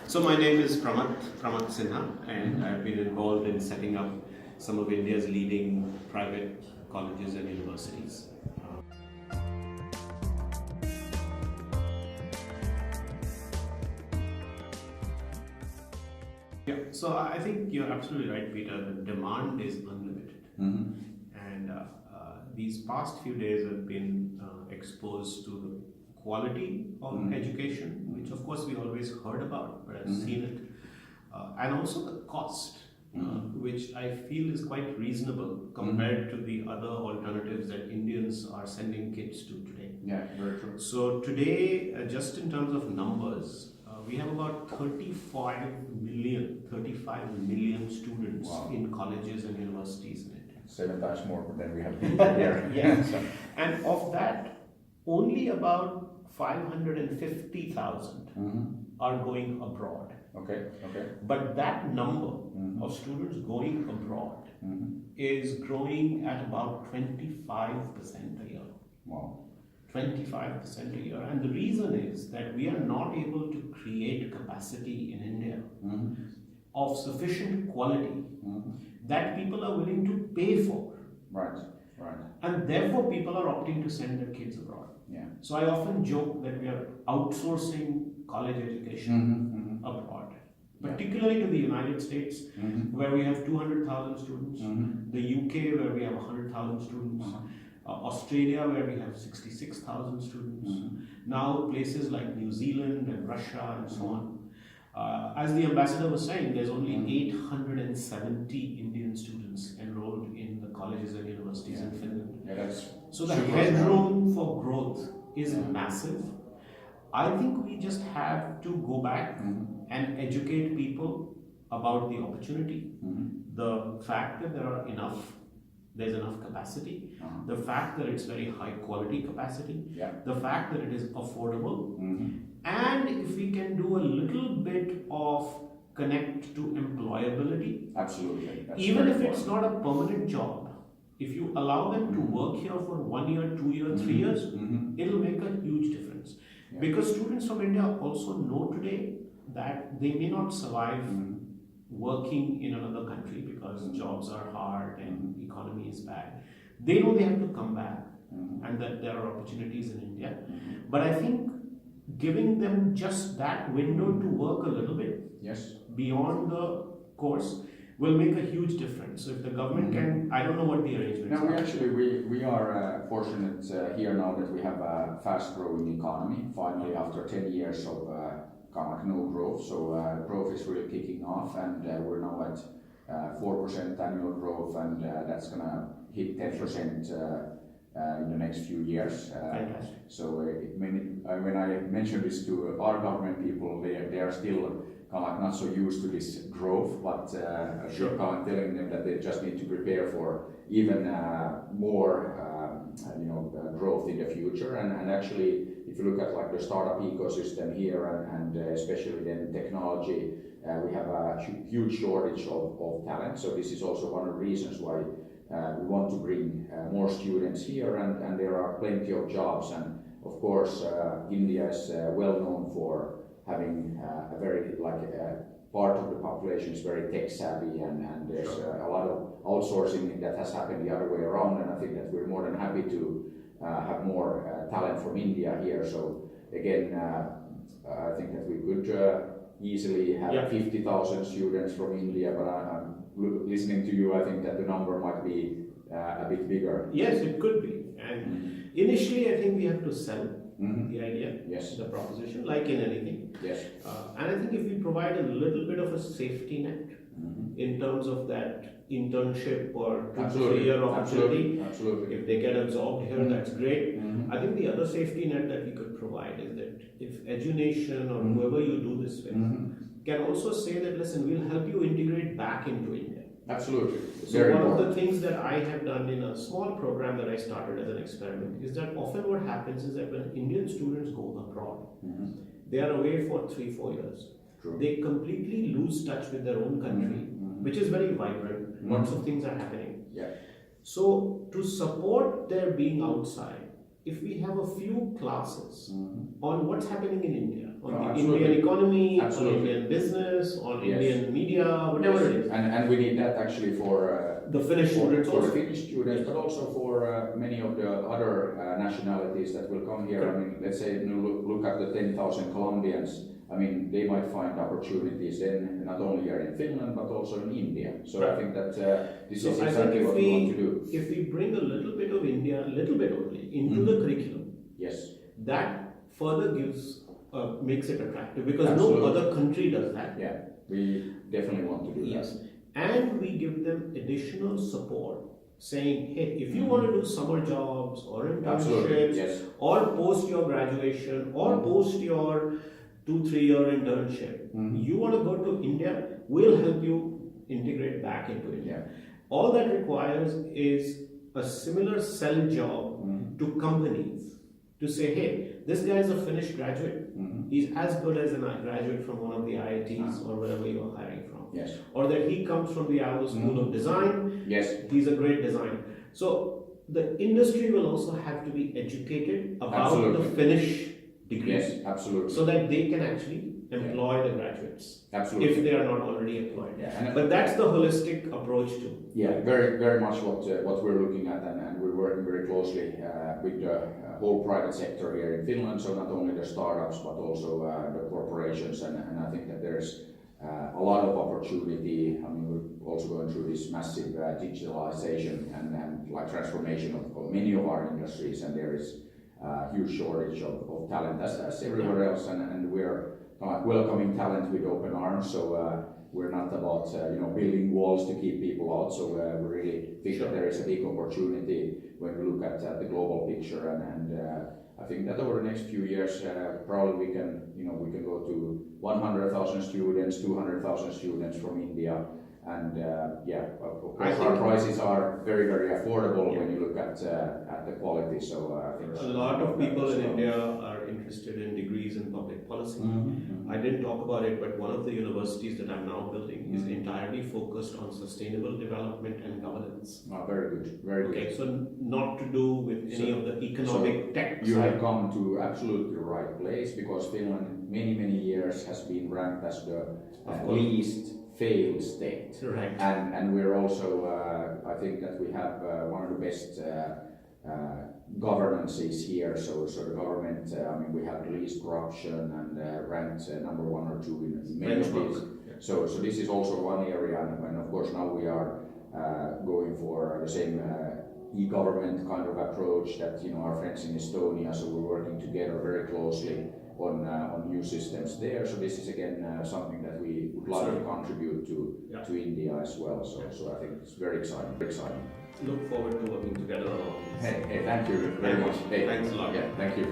So my name is Pramath Sinha, and I've been involved in setting up some of India's leading private colleges and universities. Yeah, so I think you're absolutely right, Peter. The demand is unlimited, and these past few days have been exposed to the quality of education, which of course we always heard about, but I've seen it, and also the cost, which I feel is quite reasonable compared to the other alternatives that Indians are sending kids to today. Yeah, very true. So today, just in terms of numbers, we have about 35 million students in colleges and universities in India. 7 times more than we have people here. Yes. And of that, only about 550,000 are going abroad. Okay. But that number of students going abroad is growing at about 25% a year. Wow. 25% a year. And the reason is that we are not able to create capacity in India of sufficient quality that people are willing to pay for. Right. And therefore people are opting to send their kids abroad. Yeah. So I often joke that we are outsourcing college education abroad, particularly to the United States, where we have 200,000 students, the UK where we have 100,000 students, Australia where we have 66,000 students, now places like New Zealand and Russia and so on. As the ambassador was saying, there's only 870 Indian students enrolled in the colleges and universities in Finland. Yeah, so the headroom for growth is massive. I think we just have to go back and educate people about the opportunity, the fact that there's enough capacity, the fact that it's very high quality capacity, the fact that it is affordable, and if we can do a little bit of connect to employability. Absolutely. Even if it's not a permanent job, if you allow them to work here for 1 year, 2 years, 3 years, it'll make a huge difference. Yeah. Because students from India also know today that they may not survive working in another country because jobs are hard and economy is bad. They know they have to come back and that there are opportunities in India. But I think giving them just that window to work a little bit beyond the course will make a huge difference. So if the government can, I don't know what the arrangements are. We are fortunate here now that we have a fast growing economy, finally after 10 years of no growth. So growth is really kicking off, and we're now at 4% annual growth, and that's going to hit 10% in the next few years. Fantastic. So when I mention this to our government people, they are still not so used to this growth, but telling them that they just need to prepare for even more growth in the future. And actually, if you look at like the startup ecosystem here and especially then technology, we have a huge shortage of talent. So this is also one of the reasons why we want to bring more students here, and there are plenty of jobs. And of course, India is well known for having a very part of the population is very tech savvy, and there's a lot of outsourcing that has happened the other way around, and I think that we're more than happy to have more talent from India here. So again, I think that we could easily have 50,000 students from India, but I'm listening to you, I think that the number might be a bit bigger. Yes, it could be. And initially, I think we have to sell the idea, the proposition, like in anything. Yes. And I think if we provide a little bit of a safety net in terms of that internship or 2 to 3 year opportunity, if they get absorbed here, that's great. I think the other safety net that we could provide is that if Edunation or whoever you do this with can also say that, listen, we'll help you integrate back into India. Absolutely. So one of the things that I have done in a small program that I started as an experiment is that often what happens is that when Indian students go abroad, they are away for 3-4 years. True. They completely lose touch with their own country, which is very vibrant. Lots of things are happening. Yeah. So to support their being outside, if we have a few classes Mhm. on what's happening in India, on No, the absolutely. Indian economy, Absolutely. on Indian business, on Yes. Indian media, whatever it is. And we need that actually for The Finnish students for the also. Finnish students, but also for many of the other nationalities that will come here. Correct. I mean, let's say you look at the 10,000 Colombians. I mean, they might find opportunities then not only here in Finland but also in India. So I think that this So is I think exactly what we want to do. if we bring a little bit of India, a little bit only, into the curriculum, Yes, that further makes it attractive because Absolutely. no other country does that. yeah, we definitely want to do Yes, and we give them additional support, saying, hey, if you want to do summer jobs or that. Absolutely, internships yes, or post your graduation or post your 2-3 year internship, you want to go to India, we'll help you integrate back into India. All that requires is a similar sell job to companies to say, hey, this guy is a Finnish graduate. He's as good as a graduate from one of the IITs or wherever you are hiring from. yes, Or that he comes from the Allo School of Design. yes, He's a great designer. So the industry will also have to be educated about Absolutely. the Finnish degree, yes, absolutely, so that they can actually employ the graduates absolutely. if they are not already employed. Yeah, and But that's the holistic approach to. yeah, very, very much what we're looking at, and we're working very closely with the whole private sector here in Finland. So not only the startups, but also the corporations, and I think that there's a lot of opportunity. I mean, we're also going through this massive digitalization and like transformation of many of our industries, and there is a huge shortage of talent as everywhere else, and we're welcoming talent with open arms. So we're not about building walls to keep people out. So we really think that there is a big opportunity when we look at the global picture, and I think that over the next few years, probably we can go to 100,000 students, 200,000 students from India, and of course our prices are very, very affordable when you look at the quality. So I think A lot of people in India are interested in degrees in public policy. I didn't talk about it, but one of the universities that I'm now building is entirely focused on sustainable development and governance. Very good, very good. Okay, so not to do with any of the economic tech. You have come to absolutely the right place, because Finland many years has been ranked as the least failed state. Right. And we're also, I think that we have one of the best governances here. So the government, I mean, we have the least corruption and ranked number 1 or 2 in many of these. So this is also one area, and of course now we are going for the same e-government kind of approach that our friends in Estonia. So we're working together very closely on new systems there. So this is again something that we would like to contribute to India as well. So I think it's very exciting. Very exciting. Look forward to working together along this. Hey, thank you very much. Hey, Thanks a lot. Yeah, thank you.